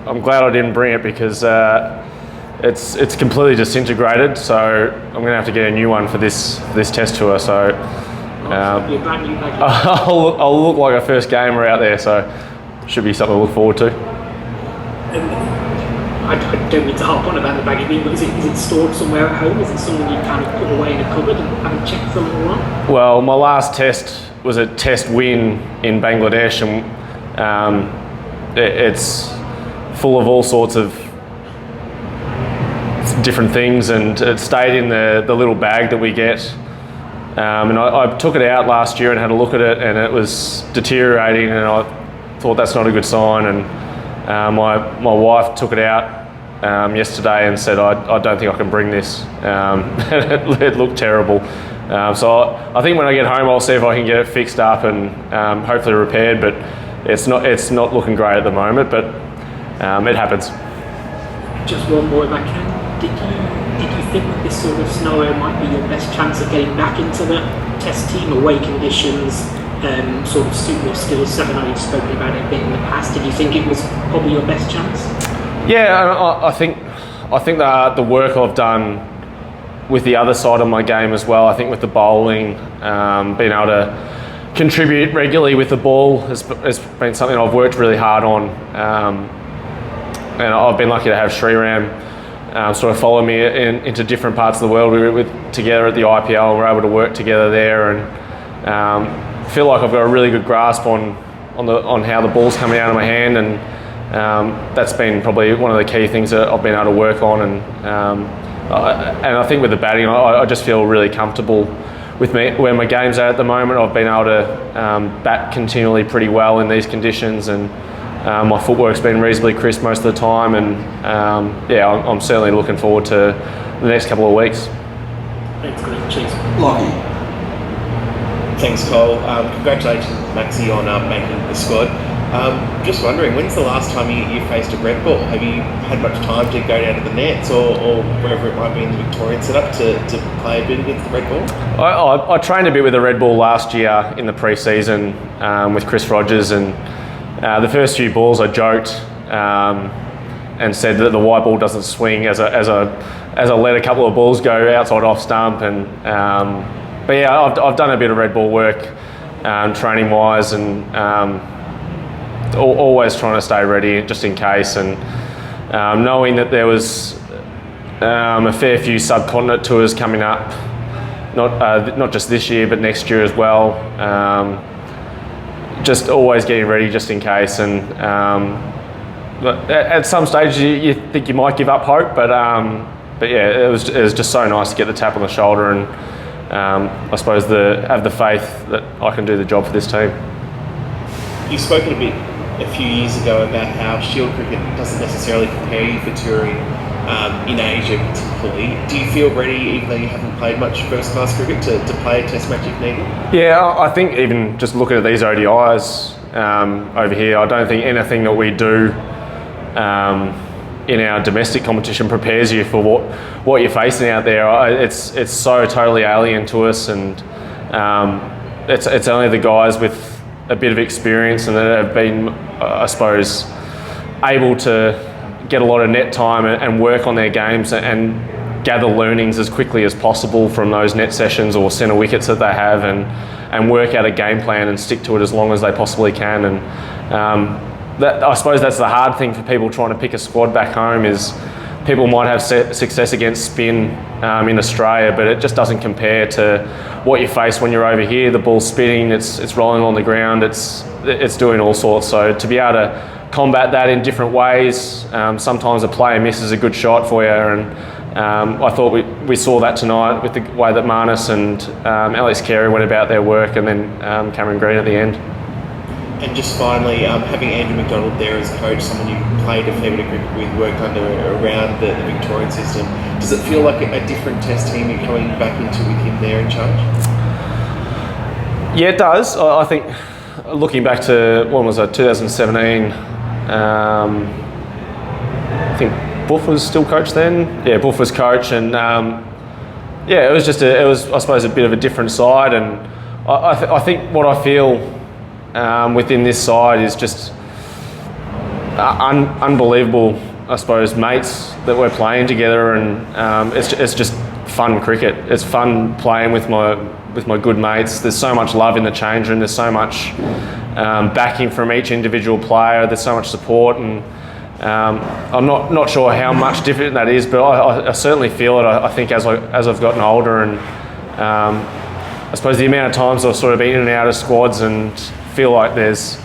I'm glad I didn't bring it because it's completely disintegrated. So I'm going to have to get a new one for this test tour. So I'll look like a first gamer out there. So should be something to look forward to. I don't mean to harp on about the baggy bean, but is it stored somewhere at home? Is it something you kind of put away in a cupboard and haven't checked for a little while? Well, my last test was a test win in Bangladesh, and it's full of all sorts of different things, and it stayed in the little bag that we get. And I took it out last year and had a look at it, and it was deteriorating, and I thought that's not a good sign. And my wife took it out yesterday and said, I don't think I can bring this. It looked terrible. So I think when I get home, I'll see if I can get it fixed up and hopefully repaired. But it's not looking great at the moment. But it happens. Just one more, if I can. Did you think that this sort of scenario might be your best chance of getting back into the test team? Away conditions sort of suit your skill set. I know you've spoken about it a bit in the past. Did you think it was probably your best chance? Yeah, I think that the work I've done with the other side of my game as well, I think with the bowling, being able to contribute regularly with the ball has been something I've worked really hard on. And I've been lucky to have Sriram sort of follow me into different parts of the world. We were together at the IPL and we're able to work together there, and feel like I've got a really good grasp on how the ball's coming out of my hand, and that's been probably one of the key things that I've been able to work on. And I think with the batting, I just feel really comfortable with where my game's at the moment. I've been able to bat continually pretty well in these conditions, and my footwork's been reasonably crisp most of the time. And yeah, I'm certainly looking forward to the next couple of weeks. Thanks, Glenn. Cheers. Lockie. Thanks, Cole. Congratulations, Maxi, on making the squad. Just wondering, when's the last time you faced a red ball? Have you had much time to go down to the nets or wherever it might be in the Victorian setup to play a bit against the red ball? I trained a bit with the red ball last year in the pre-season with Chris Rogers, and the first few balls I joked and said that the white ball doesn't swing as I let a couple of balls go outside off stump. And but yeah, I've done a bit of red ball work training wise, and always trying to stay ready just in case, and knowing that there was a fair few subcontinent tours coming up, not just this year but next year as well. Just always getting ready just in case, and at some stage you think you might give up hope, but yeah, it was just so nice to get the tap on the shoulder, and I suppose have the faith that I can do the job for this team. You've spoken a few years ago about how Shield cricket doesn't necessarily prepare you for touring in Asia particularly. Do you feel ready, even though you haven't played much first-class cricket, to play a test match if needed? Yeah, I think even just looking at these ODIs over here, I don't think anything that we do in our domestic competition prepares you for what you're facing out there. It's so totally alien to us, and it's only the guys with a bit of experience and that have been, I suppose, able to get a lot of net time and work on their games and gather learnings as quickly as possible from those net sessions or centre wickets that they have, and work out a game plan and stick to it as long as they possibly can. And I suppose that's the hard thing for people trying to pick a squad back home, is people might have success against spin in Australia, but it just doesn't compare to what you face when you're over here. The ball's spinning, it's rolling on the ground, it's doing all sorts. So to be able to combat that in different ways, sometimes a player misses a good shot for you, and I thought we saw that tonight with the way that Marnus and Alex Carey went about their work, and then Cameron Green at the end. And just finally, having Andrew McDonald there as coach, someone you played a fair bit of cricket with, worked around the Victorian system, does it feel like a different test team you're coming back into with him there in charge? Yeah, it does. I think looking back to, when was it, 2017, I think Buff was still coach then. Yeah, Buff was coach, and yeah, it was I suppose a bit of a different side, and I think what I feel within this side is just unbelievable, I suppose, mates that we're playing together, and it's just fun cricket. It's fun playing with my good mates. There's so much love in the change room. There's so much backing from each individual player. There's so much support, and I'm not sure how much different that is, but I certainly feel it. I think as I've gotten older, and I suppose the amount of times I've sort of been in and out of squads and feel like there's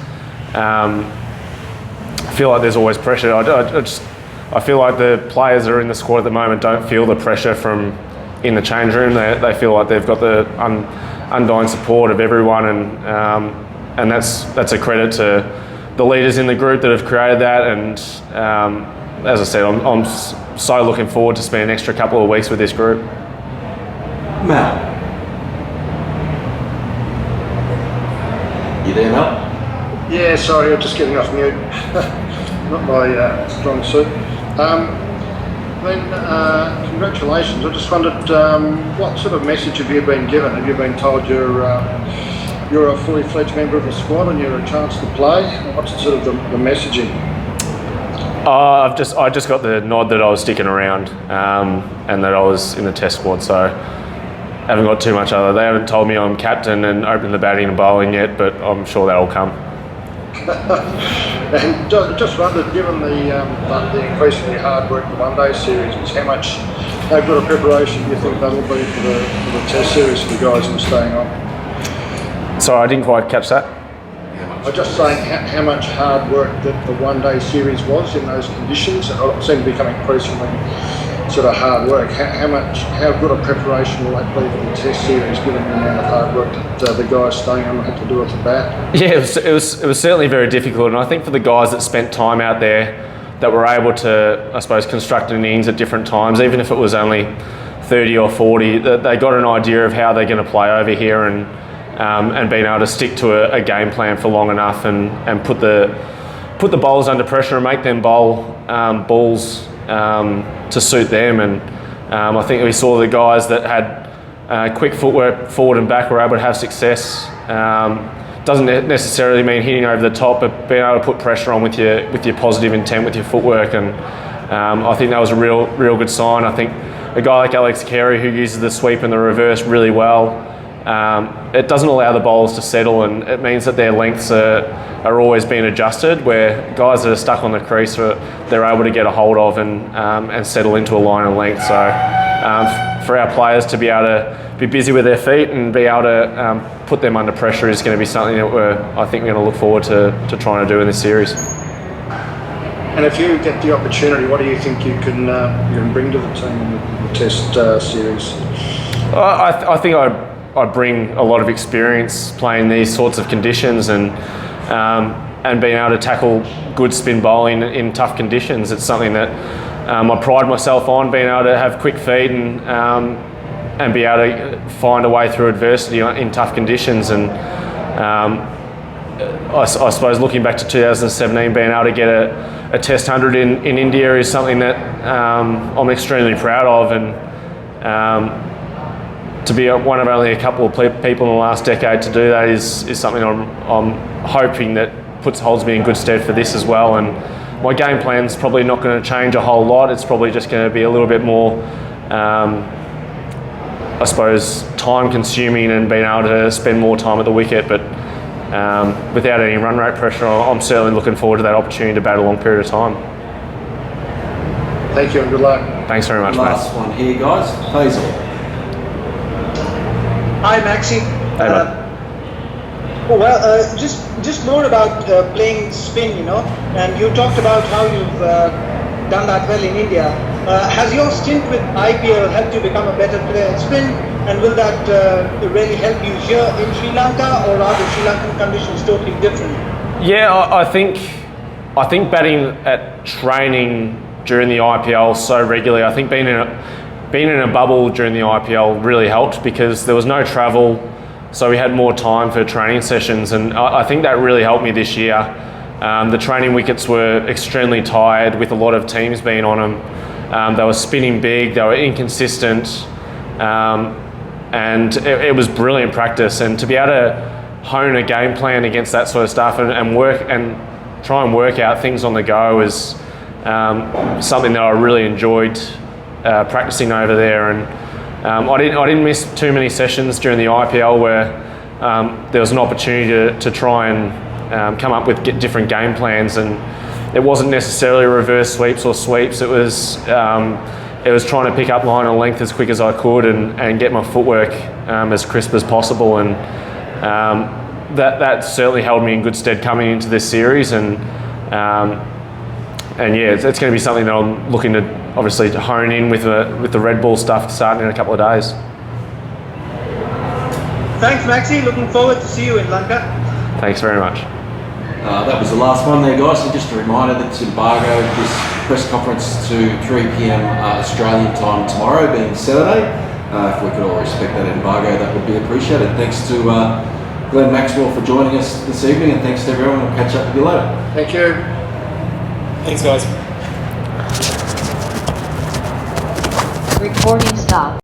always pressure. I feel like the players that are in the squad at the moment don't feel the pressure from in the change room. They feel like they've got the undying support of everyone, and that's a credit to the leaders in the group that have created that. And as I said, I'm so looking forward to spending an extra couple of weeks with this group. Matt, you there, Matt? Yeah, sorry, I'm just getting off mute. Not my strong suit. Congratulations. I just wondered, what sort of message have you been given? Have you been told you're a fully fledged member of the squad and you're a chance to play? What's sort of the messaging? I just got the nod that I was sticking around, and that I was in the test squad, so I haven't got too much other. They haven't told me I'm captain and opening the batting and bowling yet, but I'm sure that'll come. And just wondered, given the increasingly hard work the one-day series, how good a preparation do you think that'll be for the test series for the guys who are staying on? Sorry, I didn't quite catch that. I'm just saying how much hard work that the one-day series was in those conditions. It seemed to become increasingly sort of hard work. How good a preparation will that be for the test series, given the amount of hard work that the guys staying on had to do at the bat? Yeah, it was certainly very difficult, and I think for the guys that spent time out there, that were able to, I suppose, construct an innings at different times, even if it was only 30 or 40, they got an idea of how they're going to play over here, and being able to stick to a game plan for long enough, and put the bowlers under pressure and make them bowl balls to suit them. And I think we saw the guys that had quick footwork forward and back were able to have success. Doesn't necessarily mean hitting over the top, but being able to put pressure on with your positive intent with your footwork, and I think that was a real good sign. I think a guy like Alex Carey, who uses the sweep and the reverse really well, it doesn't allow the bowlers to settle, and it means that their lengths are always being adjusted, where guys that are stuck on the crease they're able to get a hold of and settle into a line of length. So for our players to be able to be busy with their feet and be able to put them under pressure is going to be something that I think we're going to look forward to trying to do in this series. And if you get the opportunity, what do you think you can bring to the team in the test series? I think I bring a lot of experience playing these sorts of conditions, and being able to tackle good spin bowling in tough conditions. It's something that I pride myself on, being able to have quick feet and be able to find a way through adversity in tough conditions. And I suppose looking back to 2017, being able to get a Test 100 in India is something that I'm extremely proud of, and to be one of only a couple of people in the last decade to do that is something I'm hoping that holds me in good stead for this as well. And my game plan's probably not going to change a whole lot. It's probably just going to be a little bit more, I suppose, time consuming and being able to spend more time at the wicket, but without any run rate pressure. I'm certainly looking forward to that opportunity to bat a long period of time. Thank you and good luck. Thanks very much, mate. Last one here, guys. Hazel. Hi, Maxi. Hey, mate. Just more about playing spin, and you talked about how you've done that well in India. Has your stint with IPL helped you become a better player at spin, and will that really help you here in Sri Lanka, or are the Sri Lankan conditions totally different? Yeah, I think batting at training during the IPL so regularly, I think being in a bubble during the IPL really helped, because there was no travel, so we had more time for training sessions, and I think that really helped me this year. The training wickets were extremely tired with a lot of teams being on them. They were spinning big, they were inconsistent, and it was brilliant practice. And to be able to hone a game plan against that sort of stuff and work and try and work out things on the go is something that I really enjoyed practicing over there. And I didn't miss too many sessions during the IPL where there was an opportunity to try and come up with different game plans, and it wasn't necessarily reverse sweeps or sweeps. It was trying to pick up line and length as quick as I could and get my footwork as crisp as possible, and that certainly held me in good stead coming into this series. And yeah, it's going to be something that I'm looking to obviously to hone in with the Red Bull stuff starting in a couple of days. Thanks, Maxi. Looking forward to see you in Lanka. Thanks very much. That was the last one there, guys. So just a reminder that it's embargo this press conference to 3 p.m. Australian time tomorrow, being Saturday. If we could all respect that embargo, that would be appreciated. Thanks to Glenn Maxwell for joining us this evening, and thanks to everyone. We'll catch up with you later. Thank you. Thanks, guys. Recording stop.